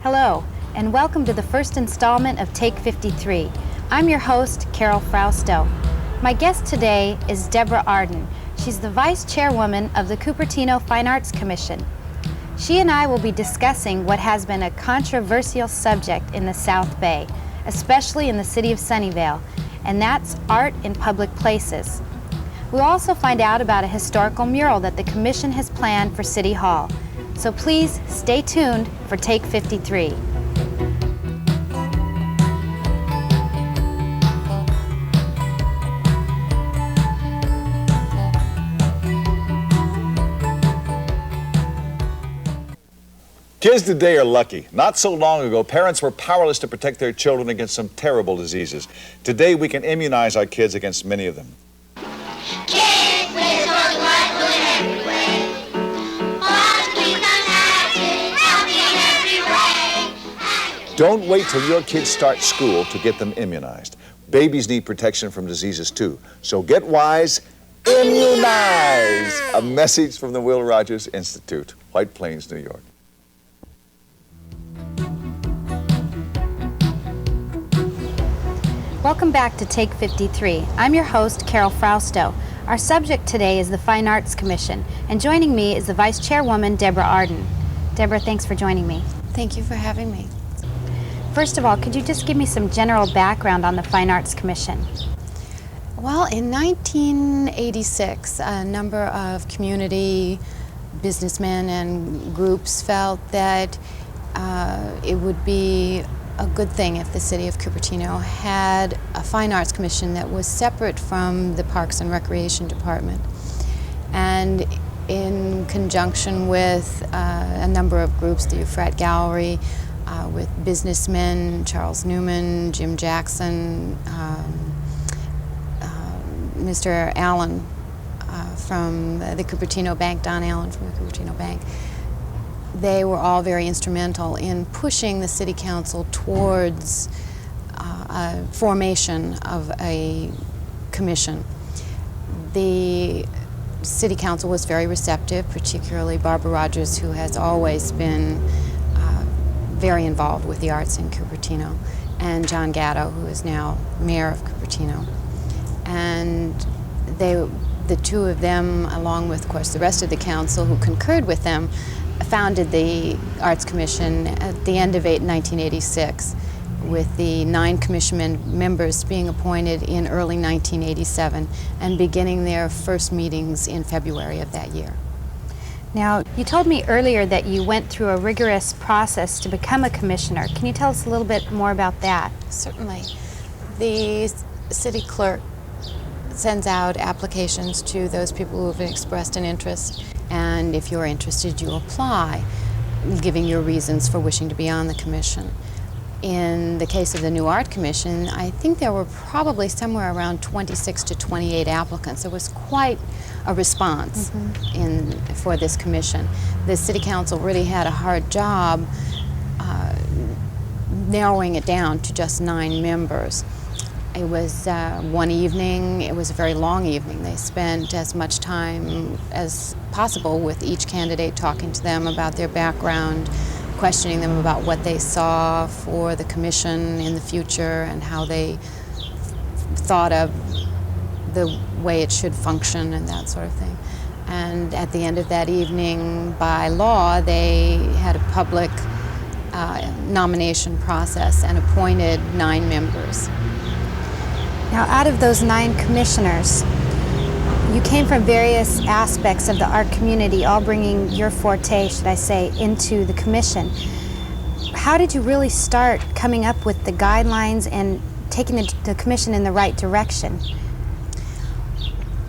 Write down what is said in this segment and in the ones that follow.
Hello, and welcome to the first installment of Take 53. I'm your host, Carol Frausto. My guest today is Deborah Arden. She's the Vice Chairwoman of the Cupertino Fine Arts Commission. She and I will be discussing what has been a controversial subject in the South Bay, especially in the city of Sunnyvale, and that's art in public places. We'll also find out about a historical mural that the Commission has planned for City Hall. So please stay tuned for Take 53. Kids today are lucky. Not so long ago, parents were powerless to protect their children against some terrible diseases. Today, we can immunize our kids against many of them. Kids, please don't like food every way. Please unactive, healthy in every way. Don't wait till your kids start school to get them immunized. Babies need protection from diseases too. So get wise, immunize! A message from the Will Rogers Institute, White Plains, New York. Welcome back to Take 53. I'm your host, Carol Frausto. Our subject today is the Fine Arts Commission, and joining me is the Vice Chairwoman, Deborah Arden. Deborah, thanks for joining me. Thank you for having me. First of all, could you just give me some general background on the Fine Arts Commission? Well, in 1986, a number of community businessmen and groups felt that it would be a good thing if the city of Cupertino had a Fine Arts Commission that was separate from the Parks and Recreation Department. And in conjunction with a number of groups, the Euphrat Gallery, with businessmen, Charles Newman, Jim Jackson, Mr. Allen from the Cupertino Bank, Don Allen from the Cupertino Bank, they were all very instrumental in pushing the City Council towards a formation of a commission. The City Council was very receptive, particularly Barbara Rogers, who has always been very involved with the arts in Cupertino, and John Gatto, who is now mayor of Cupertino. And the two of them, along with, of course, the rest of the council who concurred with them, founded the Arts Commission at the end of 1986, with the 9 commission members being appointed in early 1987 and beginning their first meetings in February of that year. Now, you told me earlier that you went through a rigorous process to become a commissioner. Can you tell us a little bit more about that? Certainly. The city clerk sends out applications to those people who have expressed an interest, and if you're interested, you apply, giving your reasons for wishing to be on the commission. In the case of the New Art Commission, I think there were probably somewhere around 26 to 28 applicants. It was quite a response for this commission. The City Council really had a hard job narrowing it down to just 9 members. It was one evening. It was a very long evening. They spent as much time as possible with each candidate, talking to them about their background, questioning them about what they saw for the commission in the future and how they thought of the way it should function and that sort of thing. And at the end of that evening, by law, they had a public nomination process and appointed 9 members. Now, out of those 9 commissioners, you came from various aspects of the art community, all bringing your forte, should I say, into the commission. How did you really start coming up with the guidelines and taking the commission in the right direction?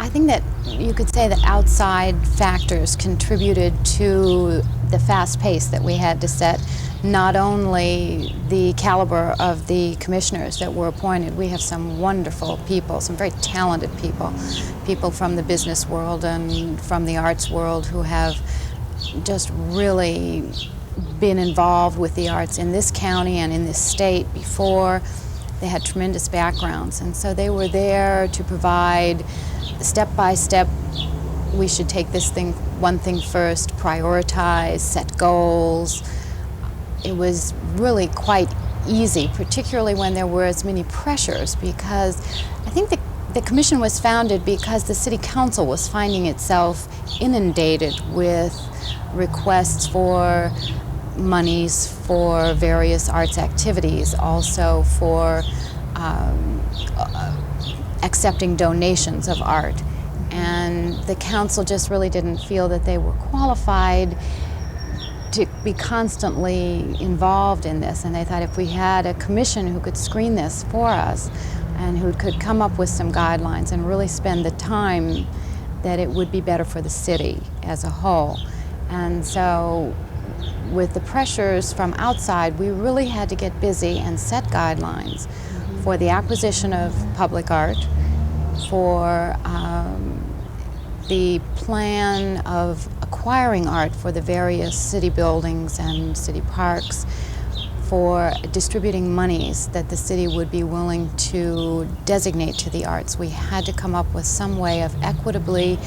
I think that you could say that outside factors contributed to the fast pace that we had to set. Not only the caliber of the commissioners that were appointed, we have some wonderful people, some very talented people, people from the business world and from the arts world who have just really been involved with the arts in this county and in this state before. They had tremendous backgrounds, and so they were there to provide step by step. We should take this thing, one thing first, prioritize, set goals, it was really quite easy, particularly when there were as many pressures, because I think the commission was founded because the city council was finding itself inundated with requests for monies for various arts activities, also for accepting donations of art. And the council just really didn't feel that they were qualified to be constantly involved in this, and they thought if we had a commission who could screen this for us and who could come up with some guidelines and really spend the time, that it would be better for the city as a whole. And so with the pressures from outside, we really had to get busy and set guidelines for the acquisition of public art, for the plan of acquiring art for the various city buildings and city parks, for distributing monies that the city would be willing to designate to the arts. We had to come up with some way of equitably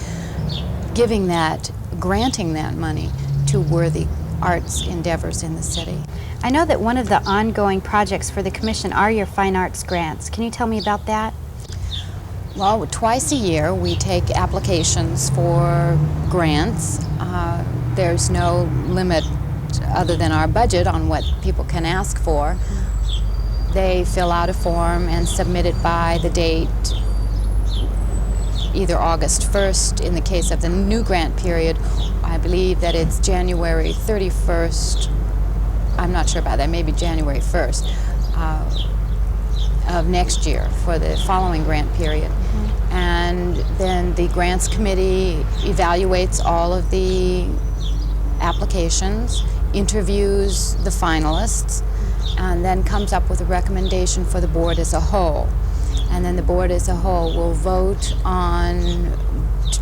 giving that, granting that money to worthy arts endeavors in the city. I know that one of the ongoing projects for the commission are your fine arts grants. Can you tell me about that? Well, twice a year we take applications for grants. There's no limit other than our budget on what people can ask for. They fill out a form and submit it by the date, either August 1st in the case of the new grant period. I believe that it's January 31st. I'm not sure about that, maybe January 1st of next year for the following grant period. And then the grants committee evaluates all of the applications, interviews the finalists, and then comes up with a recommendation for the board as a whole. And then the board as a whole will vote on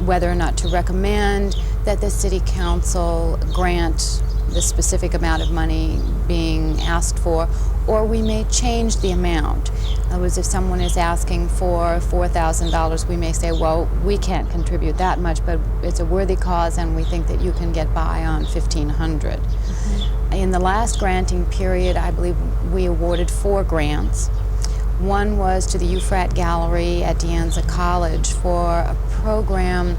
whether or not to recommend that the city council grant the specific amount of money being asked for, or we may change the amount. In other words, if someone is asking for $4,000, we may say, well, we can't contribute that much, but it's a worthy cause and we think that you can get by on $1,500. In the last granting period, I believe we awarded 4 grants. One was to the Euphrat Gallery at De Anza College for a program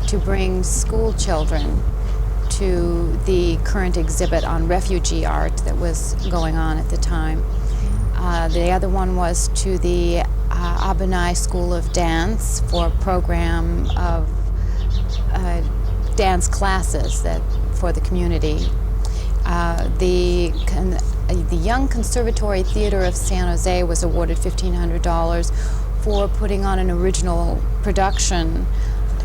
to bring school children to the current exhibit on refugee art that was going on at the time. The other one was to the Abunai School of Dance for a program of dance classes for the community. The Young Conservatory Theater of San Jose was awarded $1,500 for putting on an original production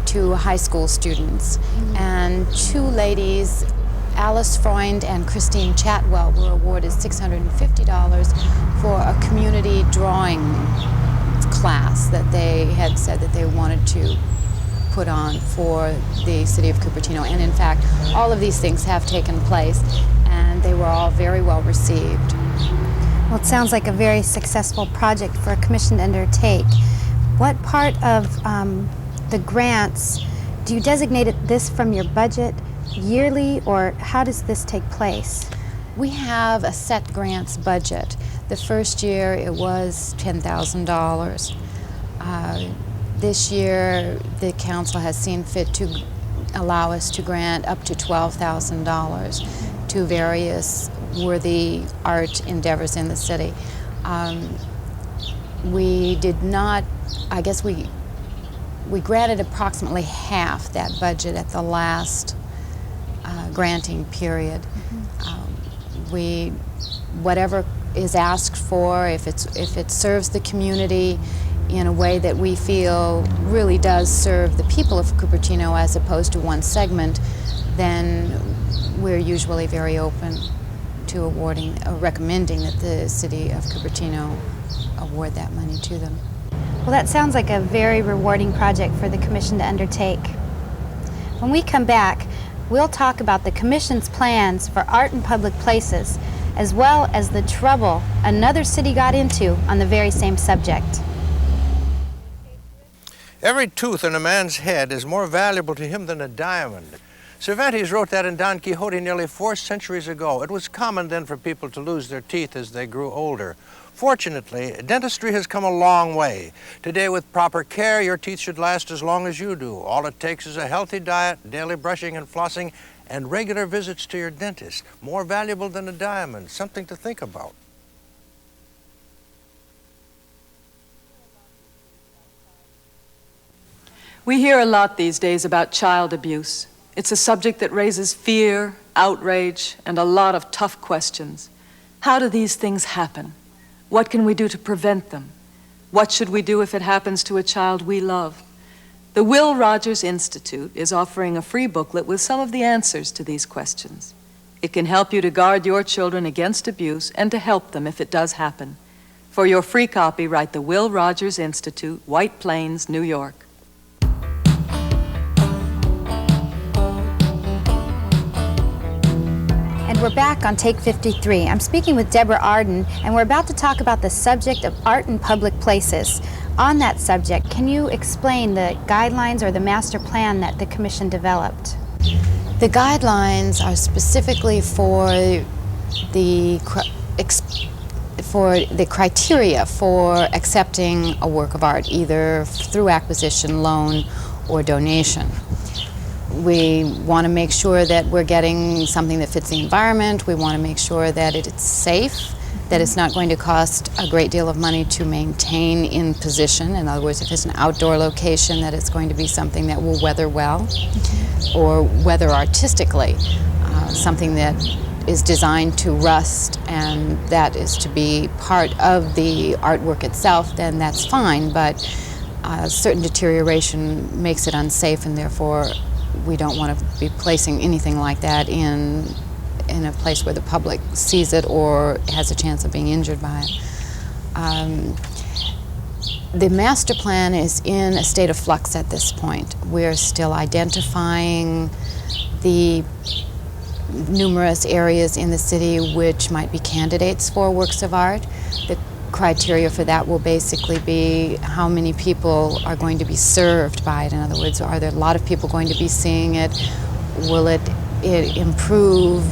to high school students. And 2 ladies, Alice Freund and Christine Chatwell, were awarded $650 for a community drawing class that they had said that they wanted to put on for the city of Cupertino. And in fact, all of these things have taken place, and they were all very well received. Well, it sounds like a very successful project for a commission to undertake. What part of the grants, do you designate this from your budget yearly, or how does this take place? We have a set grants budget. The first year it was $10,000. This year the council has seen fit to allow us to grant up to $12,000 to various worthy art endeavors in the city. We did not, I guess we granted approximately half that budget at the last granting period. Whatever is asked for, if it serves the community in a way that we feel really does serve the people of Cupertino as opposed to one segment, then we're usually very open to recommending that the city of Cupertino award that money to them. Well, that sounds like a very rewarding project for the commission to undertake. When we come back, we'll talk about the commission's plans for art in public places, as well as the trouble another city got into on the very same subject. Every tooth in a man's head is more valuable to him than a diamond. Cervantes wrote that in Don Quixote nearly 4 centuries ago. It was common then for people to lose their teeth as they grew older. Fortunately, dentistry has come a long way. Today, with proper care, your teeth should last as long as you do. All it takes is a healthy diet, daily brushing and flossing, and regular visits to your dentist. More valuable than a diamond, something to think about. We hear a lot these days about child abuse. It's a subject that raises fear, outrage, and a lot of tough questions. How do these things happen? What can we do to prevent them? What should we do if it happens to a child we love? The Will Rogers Institute is offering a free booklet with some of the answers to these questions. It can help you to guard your children against abuse and to help them if it does happen. For your free copy, write the Will Rogers Institute, White Plains, New York. And we're back on Take 53. I'm speaking with Deborah Arden, and we're about to talk about the subject of art in public places. On that subject, can you explain the guidelines or the master plan that the Commission developed? The guidelines are specifically for the criteria for accepting a work of art, either through acquisition, loan, or donation. We want to make sure that we're getting something that fits the environment. We want to make sure that it's safe, that it's not going to cost a great deal of money to maintain in position. In other words, if it's an outdoor location, that it's going to be something that will weather well, or weather artistically, something that is designed to rust and that is to be part of the artwork itself, then that's fine, but certain deterioration makes it unsafe, and therefore we don't want to be placing anything like that in a place where the public sees it or has a chance of being injured by it. The master plan is in a state of flux at this point. We're still identifying the numerous areas in the city which might be candidates for works of art. The criteria for that will basically be how many people are going to be served by it. In other words, are there a lot of people going to be seeing it? Will it improve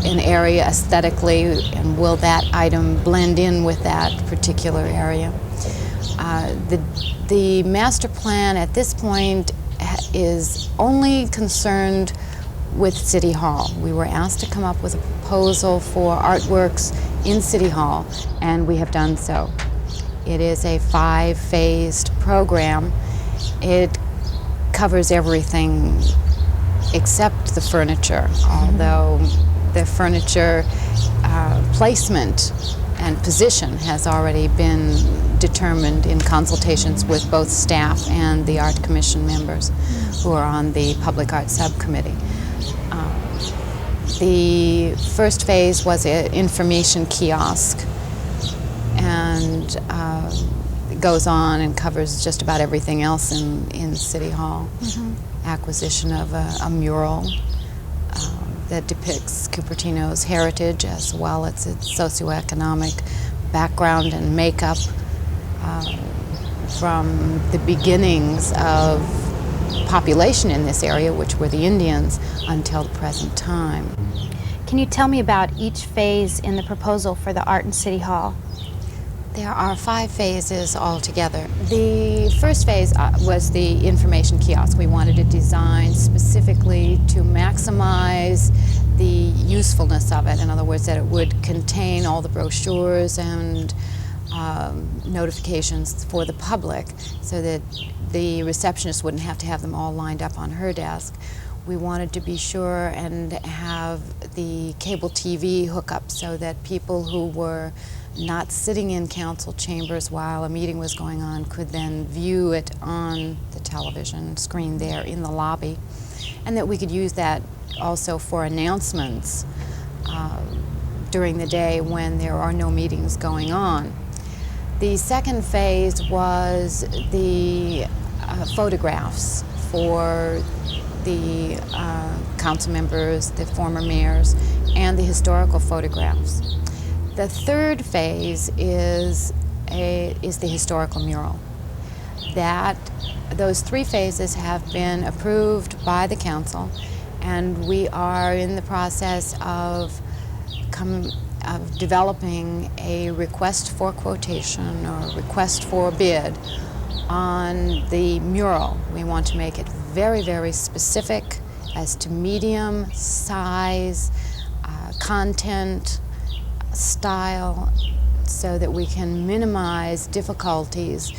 an area aesthetically, and will that item blend in with that particular area? The master plan at this point is only concerned with City Hall. We were asked to come up with a proposal for artworks in City Hall, and we have done so. It is a 5-phased program. It covers everything except the furniture, although the furniture placement and position has already been determined in consultations with both staff and the Art Commission members who are on the Public Art Subcommittee. The first phase was an information kiosk, and it goes on and covers just about everything else in City Hall. Acquisition of a mural that depicts Cupertino's heritage as well as its socioeconomic background and makeup from the beginnings of population in this area, which were the Indians, until the present time. Can you tell me about each phase in the proposal for the art in City Hall? There are 5 phases altogether. The first phase was the information kiosk. We wanted it designed specifically to maximize the usefulness of it. In other words, that it would contain all the brochures and notifications for the public, so that the receptionist wouldn't have to have them all lined up on her desk. We wanted to be sure and have the cable TV hookup so that people who were not sitting in council chambers while a meeting was going on could then view it on the television screen there in the lobby, and that we could use that also for announcements during the day when there are no meetings going on. The second phase was the photographs for the council members, the former mayors, and the historical photographs. The third phase is the historical mural. Those 3 phases have been approved by the council, And we are in the process of developing a request for quotation or request for bid on the mural. We want to make it very, very specific as to medium, size, content, style, so that we can minimize difficulties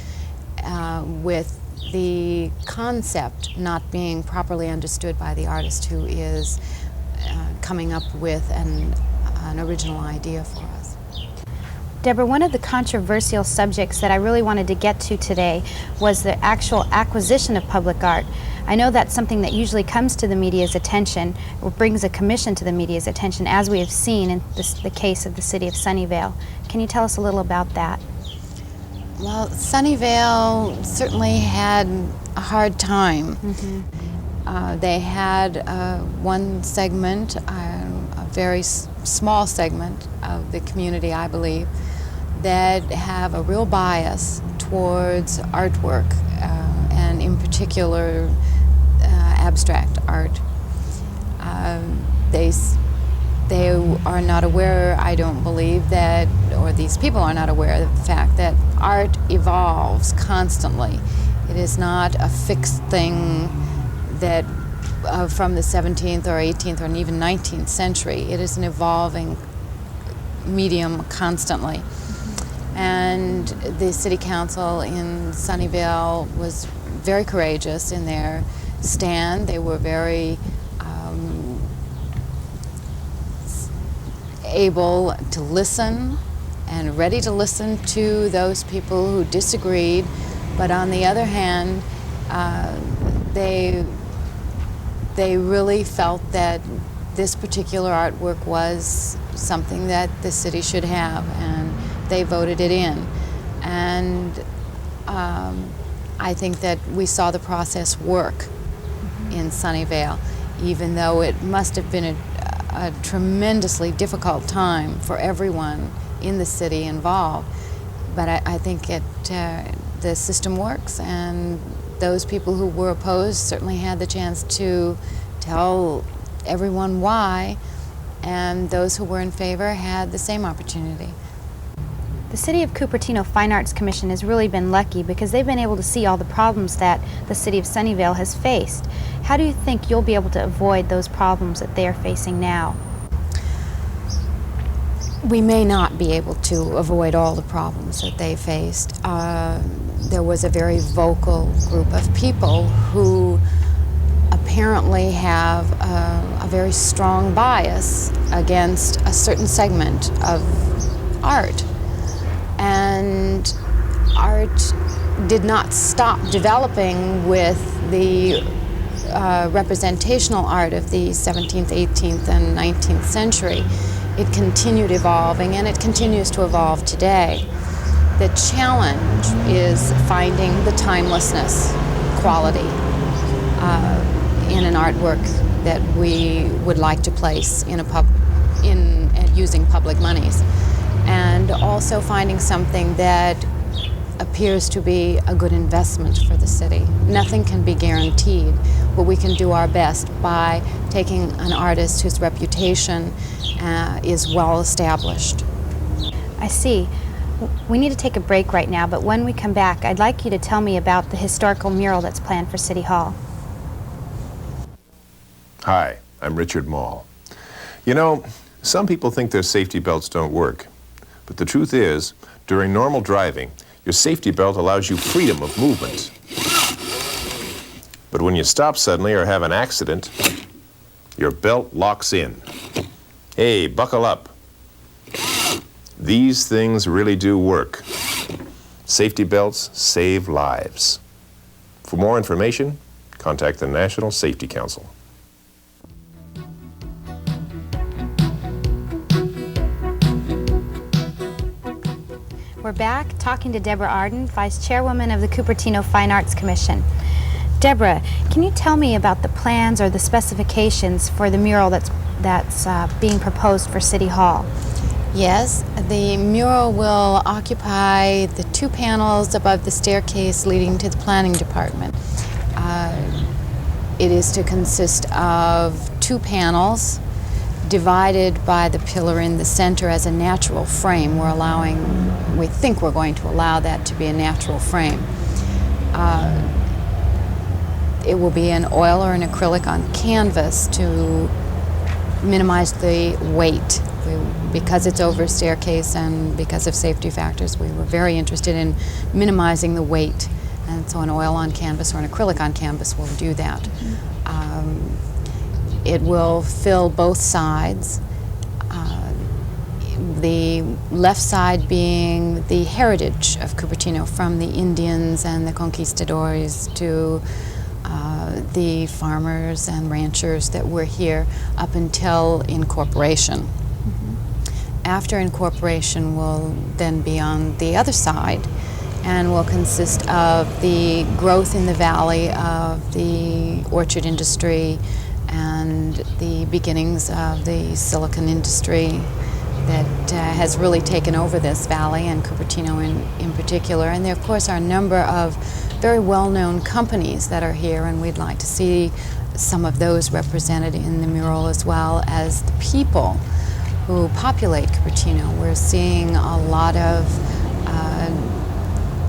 with the concept not being properly understood by the artist who is coming up with an original idea for us. Deborah, one of the controversial subjects that I really wanted to get to today was the actual acquisition of public art. I know that's something that usually comes to the media's attention, or brings a commission to the media's attention, as we have seen in the case of the city of Sunnyvale. Can you tell us a little about that? Well, Sunnyvale certainly had a hard time. They had one segment, a very small segment of the community, I believe, that have a real bias towards artwork, and in particular abstract art. They are not aware, I don't believe, that, or these people are not aware of the fact that art evolves constantly. It is not a fixed thing that from the 17th or 18th or even 19th century. It is an evolving medium constantly. And the city council in Sunnyvale was very courageous in their stand. They were very able to listen and ready to listen to those people who disagreed, but on the other hand, they really felt that this particular artwork was something that the city should have, and they voted it in. And I think that we saw the process work in Sunnyvale, even though it must have been a tremendously difficult time for everyone in the city involved. But I think the system works, and those people who were opposed certainly had the chance to tell everyone why, and those who were in favor had the same opportunity. The City of Cupertino Fine Arts Commission has really been lucky because they've been able to see all the problems that the city of Sunnyvale has faced. How do you think you'll be able to avoid those problems that they are facing now? We may not be able to avoid all the problems that they faced. There was a very vocal group of people who apparently have a very strong bias against a certain segment of art. And art did not stop developing with the representational art of the 17th, 18th, and 19th century. It continued evolving, and it continues to evolve today. The challenge is finding the timelessness quality in an artwork that we would like to place in using public monies, and also finding something that appears to be a good investment for the city. Nothing can be guaranteed, but we can do our best by taking an artist whose reputation is well established. I see. We need to take a break right now, but when we come back, I'd like you to tell me about the historical mural that's planned for City Hall. Hi, I'm Richard Mall. You know, some people think their safety belts don't work, but the truth is, during normal driving, your safety belt allows you freedom of movement. But when you stop suddenly or have an accident, your belt locks in. Hey, buckle up. These things really do work. Safety belts save lives. For more information, contact the National Safety Council. We're back talking to Deborah Arden, Vice Chairwoman of the Cupertino Fine Arts Commission. Deborah, can you tell me about the plans or the specifications for the mural that's being proposed for City Hall? Yes, the mural will occupy the two panels above the staircase leading to the planning department. It is to consist of 2 panels divided by the pillar in the center as a natural frame. We think we're going to allow that to be a natural frame. It will be an oil or an acrylic on canvas to minimize the weight. Because it's over a staircase and because of safety factors, we were very interested in minimizing the weight. And so an oil on canvas or an acrylic on canvas will do that. It will fill both sides. The left side being the heritage of Cupertino, from the Indians and the conquistadores to the farmers and ranchers that were here up until incorporation. After incorporation will then be on the other side and will consist of the growth in the valley of the orchard industry and the beginnings of the silicon industry that has really taken over this valley, and Cupertino in particular. And there, of course, are a number of very well-known companies that are here, and we'd like to see some of those represented in the mural, as well as the people who populate Cupertino. We're seeing a lot of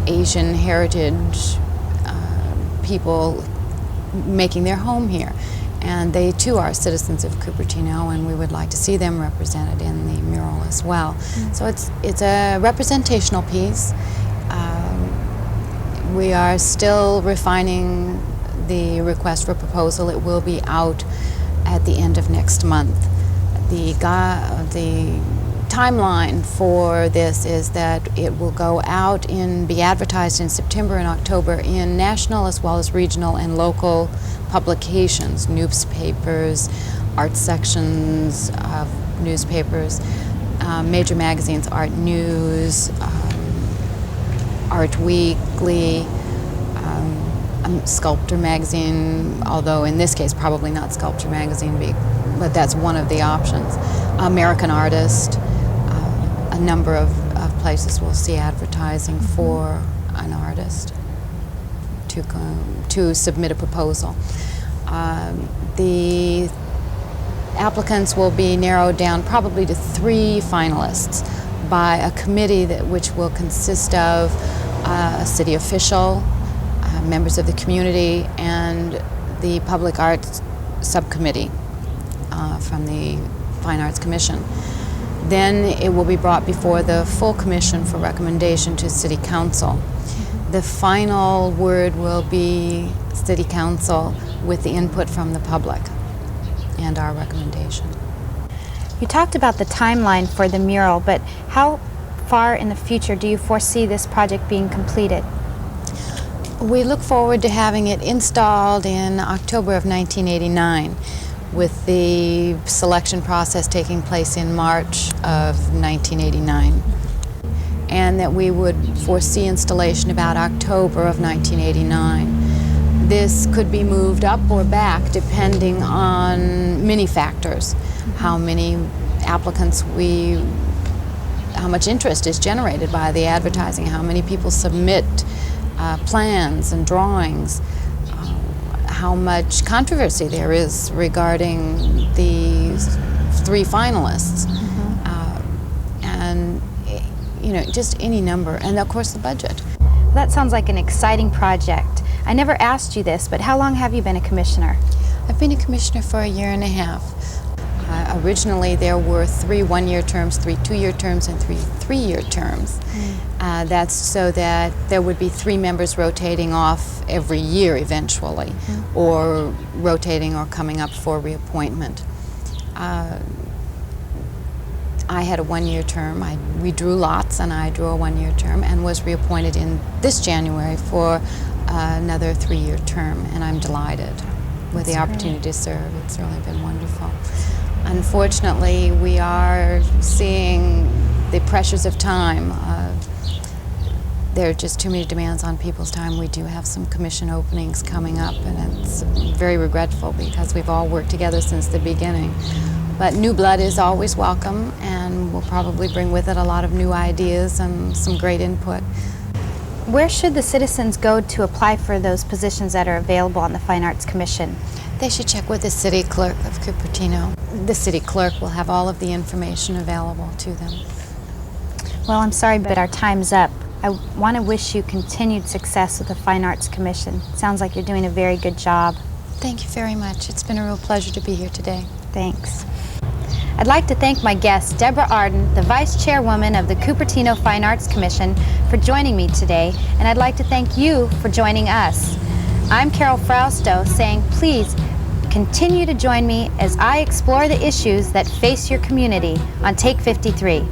Asian heritage people making their home here. And they too are citizens of Cupertino, and we would like to see them represented in the mural as well. So it's a representational piece. We are still refining the request for proposal. It will be out at the end of next month. The timeline for this is that it will go out be advertised in September and October in national as well as regional and local publications, newspapers, art sections of newspapers, major magazines, Art News, Art Weekly, Sculptor Magazine, although in this case probably not Sculptor Magazine, but that's one of the options. American Artist, a number of places will see advertising for an artist to submit a proposal. The applicants will be narrowed down probably to 3 finalists by a committee which will consist of a city official, members of the community, and the public arts subcommittee from the Fine Arts Commission. Then it will be brought before the full commission for recommendation to City Council. The final word will be City Council with the input from the public and our recommendation. You talked about the timeline for the mural, but how far in the future do you foresee this project being completed? We look forward to having it installed in October of 1989, with the selection process taking place in March of 1989. And that we would foresee installation about October of 1989. This could be moved up or back depending on many factors. How many applicants how much interest is generated by the advertising, how many people submit plans and drawings, how much controversy there is regarding the 3 finalists, and just any number, and of course the budget. That sounds like an exciting project. I never asked you this, but how long have you been a commissioner? I've been a commissioner for 1.5 years. Originally there were 3 one-year terms, 3 two-year terms, and 3 three-year terms. That's so that there would be 3 members rotating off every year eventually, or rotating or coming up for reappointment. I had a 1-year term. We drew lots, and I drew a 1-year term and was reappointed in this January for another 3-year term, and I'm delighted with the opportunity to serve. It's really been wonderful. Unfortunately, we are seeing the pressures of time. There are just too many demands on people's time. We do have some commission openings coming up, and it's very regretful because we've all worked together since the beginning. But new blood is always welcome, and will probably bring with it a lot of new ideas and some great input. Where should the citizens go to apply for those positions that are available on the Fine Arts Commission? They should check with the city clerk of Cupertino. The city clerk will have all of the information available to them. Well, I'm sorry, but our time's up. I want to wish you continued success with the Fine Arts Commission. Sounds like you're doing a very good job. Thank you very much. It's been a real pleasure to be here today. Thanks. I'd like to thank my guest, Deborah Arden, the Vice Chairwoman of the Cupertino Fine Arts Commission, for joining me today, and I'd like to thank you for joining us. I'm Carol Frausto saying please continue to join me as I explore the issues that face your community on Take 53.